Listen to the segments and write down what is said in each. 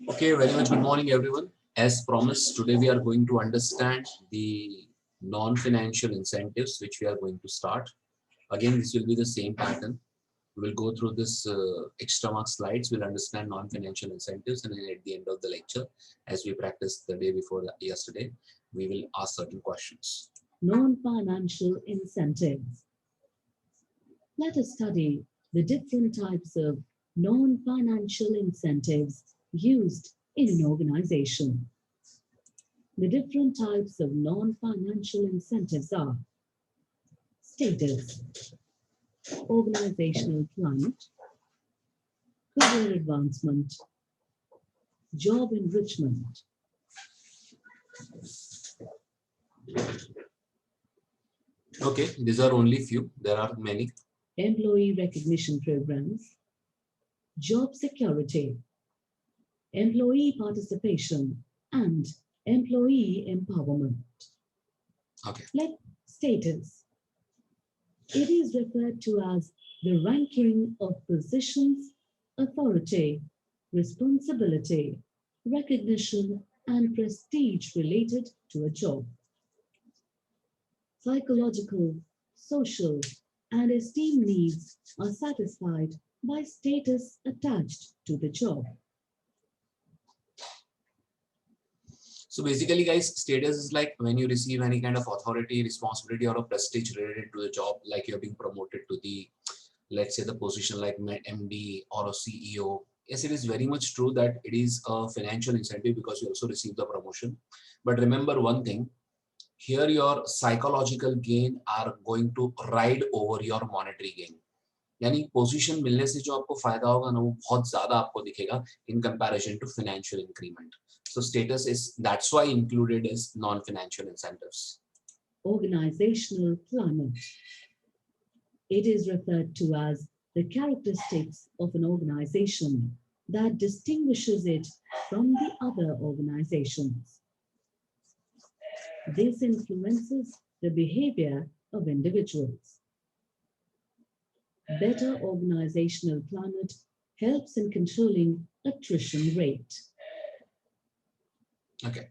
Okay, very much good morning, everyone. As promised, today we are going to understand the non-financial incentives, which we are going to start. Again, this will be the same pattern. We will go through this extra mark slides. We'll understand non-financial incentives, and then at the end of the lecture, as we practiced the day before yesterday, we will ask certain questions. Non-financial incentives. Let us study the different types of non-financial incentives used in an organization. The different types of non-financial incentives are status, organizational climate, career advancement, job enrichment. Okay, these are only few. There are many. Employee recognition programs, job security, employee participation, and employee empowerment. Okay. Status. It is referred to as the ranking of positions, authority, responsibility, recognition, and prestige related to a job. Psychological, social, and esteem needs are satisfied by status attached to the job. So basically, guys, status is like when you receive any kind of authority, responsibility, or a prestige related to the job, like you're being promoted to the, let's say, the position like MD or a CEO. Yes, it is very much true that it is a financial incentive because you also receive the promotion. But remember one thing, here your psychological gain are going to ride over your monetary gain. यानी position मिलने से जो आपको फायदा होगा ना वो बहुत ज्यादा आपको दिखेगा in comparison to financial increment. So status is, that's why included is non-financial incentives. Organizational climate. It is referred to as the characteristics of an organization that distinguishes it from the other organizations. This influences the behavior of individuals. Better organizational climate helps in controlling attrition rate. Okay,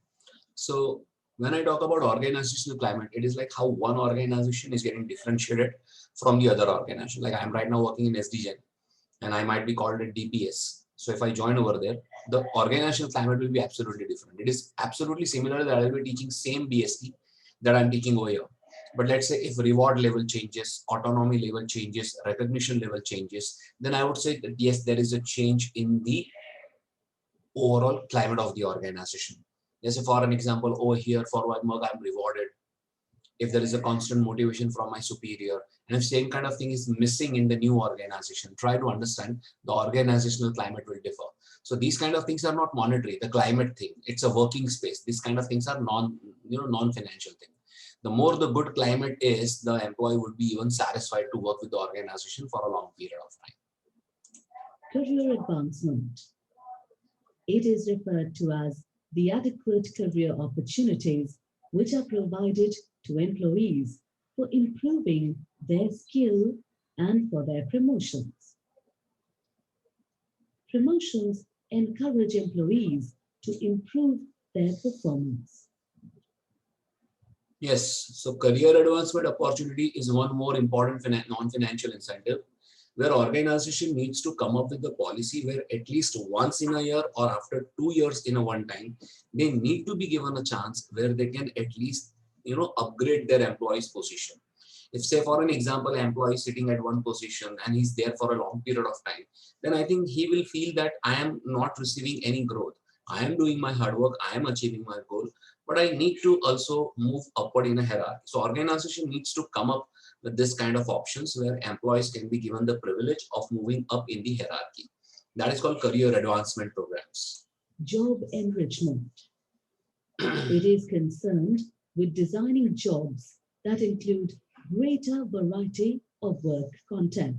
so when I talk about organizational climate, it is like how one organization is getting differentiated from the other organization. Like I'm right now working in SDGen and I might be called a DPS. So if I join over there, the organizational climate will be absolutely different. It is absolutely similar that I will be teaching same BSc that I'm teaching over here. But let's say if reward level changes, autonomy level changes, recognition level changes, then I would say that yes, there is a change in the overall climate of the organization. Yes, for an example, over here for one work I'm rewarded. If there is a constant motivation from my superior, and if same kind of thing is missing in the new organization, try to understand the organizational climate will differ. So these kind of things are not monetary. The climate thing, it's a working space. These kind of things are non-financial thing. The more the good climate is, the employee would be even satisfied to work with the organization for a long period of time. Career advancement. It is referred to as the adequate career opportunities which are provided to employees for improving their skill and for their promotions. Promotions encourage employees to improve their performance. Yes, so career advancement opportunity is one more important non-financial incentive where organization needs to come up with a policy where at least once in a year or after 2 years in a one time, they need to be given a chance where they can at least, upgrade their employee's position. If say for an example, employee is sitting at one position and he's there for a long period of time, then I think he will feel that I am not receiving any growth. I am doing my hard work, I am achieving my goal, but I need to also move upward in a hierarchy. So organization needs to come up with this kind of options where employees can be given the privilege of moving up in the hierarchy. That is called career advancement programs. Job enrichment. It is concerned with designing jobs that include greater variety of work content.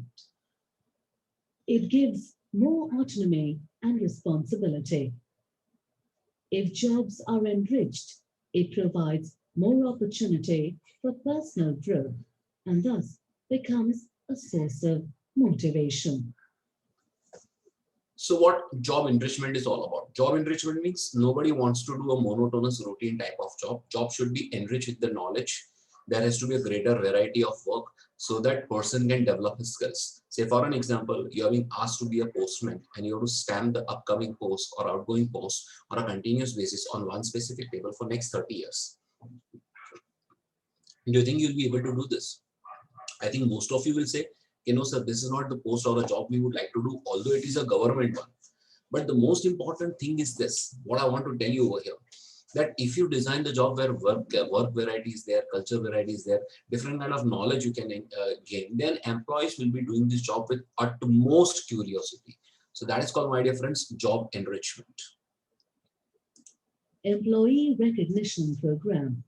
It gives more autonomy and responsibility. If jobs are enriched, it provides more opportunity for personal growth and thus becomes a source of motivation. So what job enrichment is all about? Job enrichment means nobody wants to do a monotonous routine type of job. Job should be enriched with the knowledge. There has to be a greater variety of work so that person can develop his skills. Say for an example, you are being asked to be a postman and you have to stamp the upcoming post or outgoing post on a continuous basis on one specific table for next 30 years. Do you think you'll be able to do this? I think most of you will say, no, sir, this is not the post or a job we would like to do, although it is a government one. But the most important thing is this, what I want to tell you over here, that if you design the job where work variety is there, culture variety is there, different kind of knowledge you can gain, then employees will be doing this job with utmost curiosity. So that is called, my dear friends, job enrichment. Employee recognition program.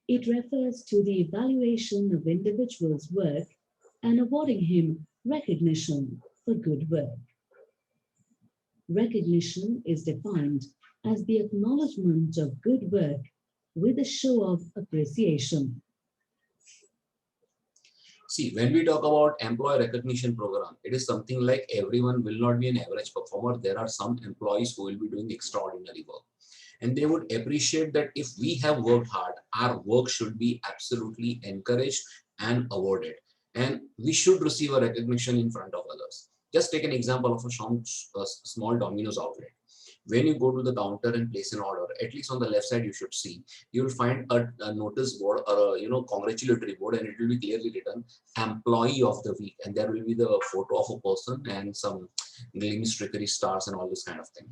It refers to the evaluation of individuals' work and awarding him recognition for good work. Recognition is defined as the acknowledgement of good work with a show of appreciation. See, when we talk about employee recognition program, it is something like everyone will not be an average performer. There are some employees who will be doing extraordinary work. And they would appreciate that if we have worked hard, our work should be absolutely encouraged and awarded. And we should receive a recognition in front of others. Just take an example of a small Domino's outlet. When you go to the counter and place an order, at least on the left side, you should see, you will find a notice board or a congratulatory board, and it will be clearly written employee of the week. And there will be the photo of a person and some gleamy trickery stars and all this kind of thing.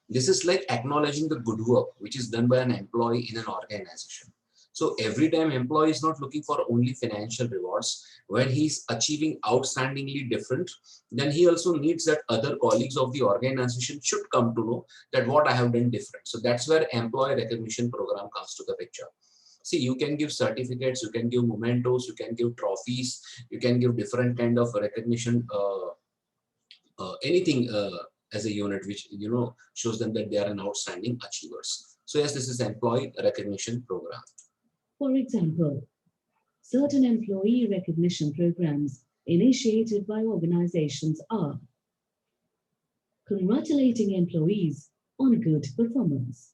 This is like acknowledging the good work which is done by an employee in an organization. So every time employee is not looking for only financial rewards. When he's achieving outstandingly different, then he also needs that other colleagues of the organization should come to know that what I have done different. So that's where employee recognition program comes to the picture. See, you can give certificates, you can give mementos, you can give trophies, you can give different kind of recognition, anything as a unit which shows them that they are an outstanding achievers. So yes, this is employee recognition program. For example, certain employee recognition programs initiated by organizations are congratulating employees on good performance.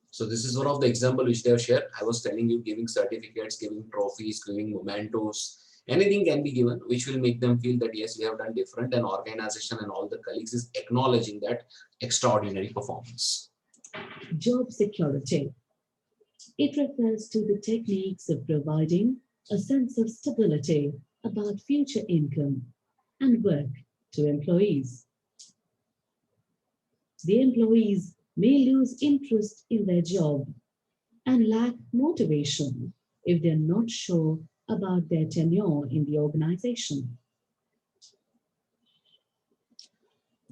So this is one of the examples which they have shared. I was telling you, giving certificates, giving trophies, giving mementos, anything can be given which will make them feel that yes, we have done different, and organization and all the colleagues is acknowledging that extraordinary performance. Job security. It refers to the techniques of providing a sense of stability about future income and work to employees. The employees may lose interest in their job and lack motivation if they're not sure about their tenure in the organization.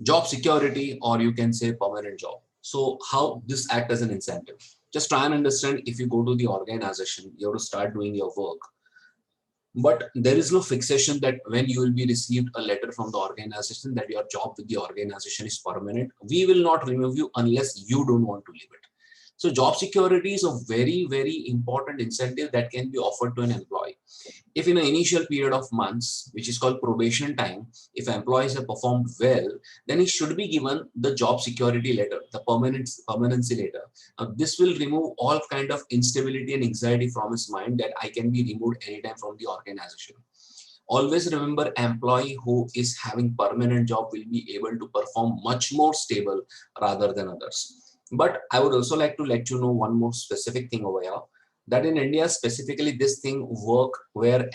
Job security, or you can say permanent job. So how this act as an incentive? Just try and understand, if you go to the organization, you have to start doing your work. But there is no fixation that when you will be received a letter from the organization that your job with the organization is permanent. We will not remove you unless you don't want to leave it. So job security is a very, very important incentive that can be offered to an employee. If in an initial period of months, which is called probation time, if employees have performed well, then he should be given the job security letter, the permanency letter. Now, this will remove all kind of instability and anxiety from his mind that I can be removed anytime from the organization. Always remember, employee who is having permanent job will be able to perform much more stable rather than others. But I would also like to let you know one more specific thing over here, that in India specifically this thing work where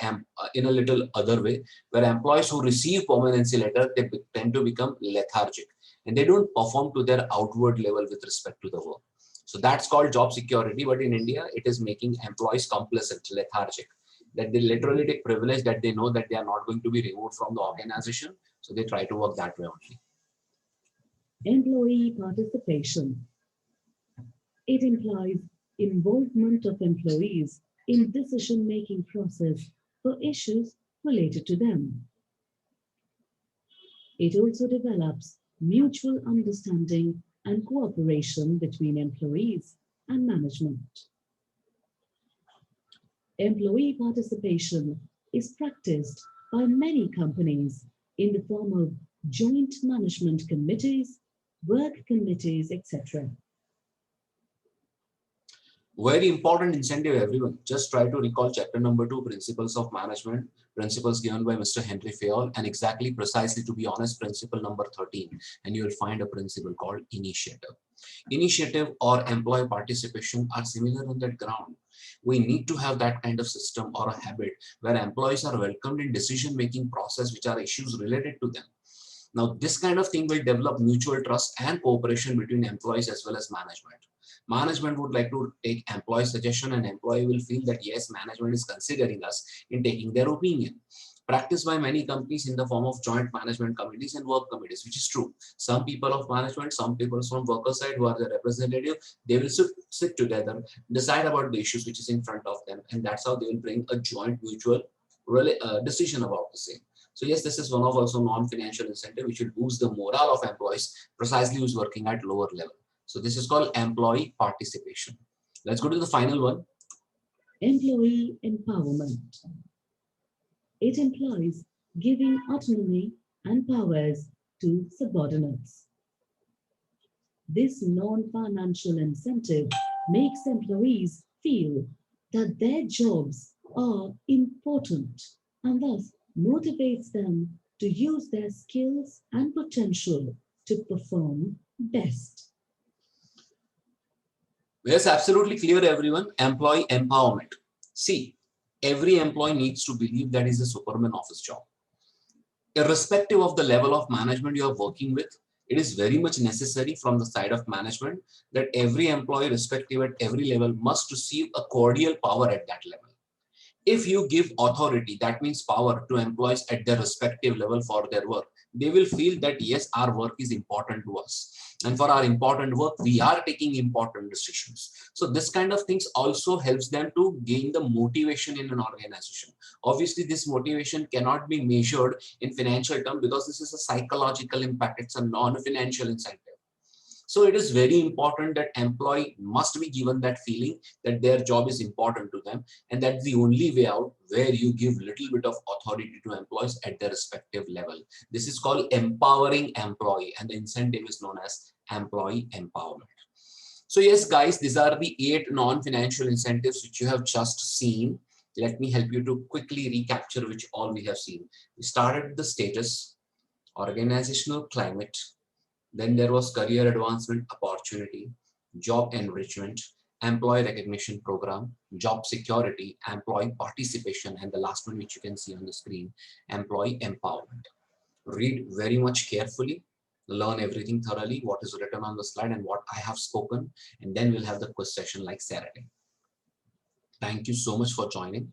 in a little other way, where employees who receive permanency letter, they tend to become lethargic and they don't perform to their outward level with respect to the work. So that's called job security, but in India it is making employees complacent, lethargic, that they literally take privilege that they know that they are not going to be removed from the organization, so they try to work that way only. Employee participation. It implies involvement of employees in decision-making process for issues related to them. It also develops mutual understanding and cooperation between employees and management. Employee participation is practiced by many companies in the form of joint management committees, work committees, etc. Very important incentive, everyone. Just try to recall chapter number 2, Principles of Management, principles given by Mr. Henry Fayol, and exactly, precisely, to be honest, principle number 13. And you will find a principle called initiative. Initiative or employee participation are similar on that ground. We need to have that kind of system or a habit where employees are welcomed in decision-making process which are issues related to them. Now, this kind of thing will develop mutual trust and cooperation between employees as well as management. Management would like to take employee suggestion, and employee will feel that yes, management is considering us in taking their opinion. Practiced by many companies in the form of joint management committees and work committees, which is true. Some people of management, some people from worker side who are the representative, they will sit together, decide about the issues which is in front of them, and that's how they will bring a joint mutual decision about the same. So yes, this is one of also non-financial incentive which will boost the morale of employees precisely who's working at lower level. So this is called employee participation. Let's go to the final one. Employee empowerment. It implies giving autonomy and powers to subordinates. This non-financial incentive makes employees feel that their jobs are important and thus motivates them to use their skills and potential to perform best. Yes, absolutely clear, everyone. Employee empowerment. See, every employee needs to believe that he's a superman of his job. Irrespective of the level of management you are working with, it is very much necessary from the side of management that every employee, respective at every level, must receive a cordial power at that level. If you give authority, that means power, to employees at their respective level for their work, they will feel that yes, our work is important to us. And for our important work, we are taking important decisions. So this kind of things also helps them to gain the motivation in an organization. Obviously, this motivation cannot be measured in financial terms because this is a psychological impact. It's a non-financial incentive. So it is very important that employee must be given that feeling that their job is important to them, and that's the only way out where you give little bit of authority to employees at their respective level. This is called empowering employee, and the incentive is known as employee empowerment. So yes, guys, these are the 8 non-financial incentives which you have just seen. Let me help you to quickly recapture which all we have seen. We started with the status, organizational climate, then there was career advancement opportunity, job enrichment, employee recognition program, job security, employee participation, and the last one which you can see on the screen, employee empowerment. Read very much carefully, learn everything thoroughly, what is written on the slide and what I have spoken, and then we'll have the quiz session like Saturday. Thank you so much for joining.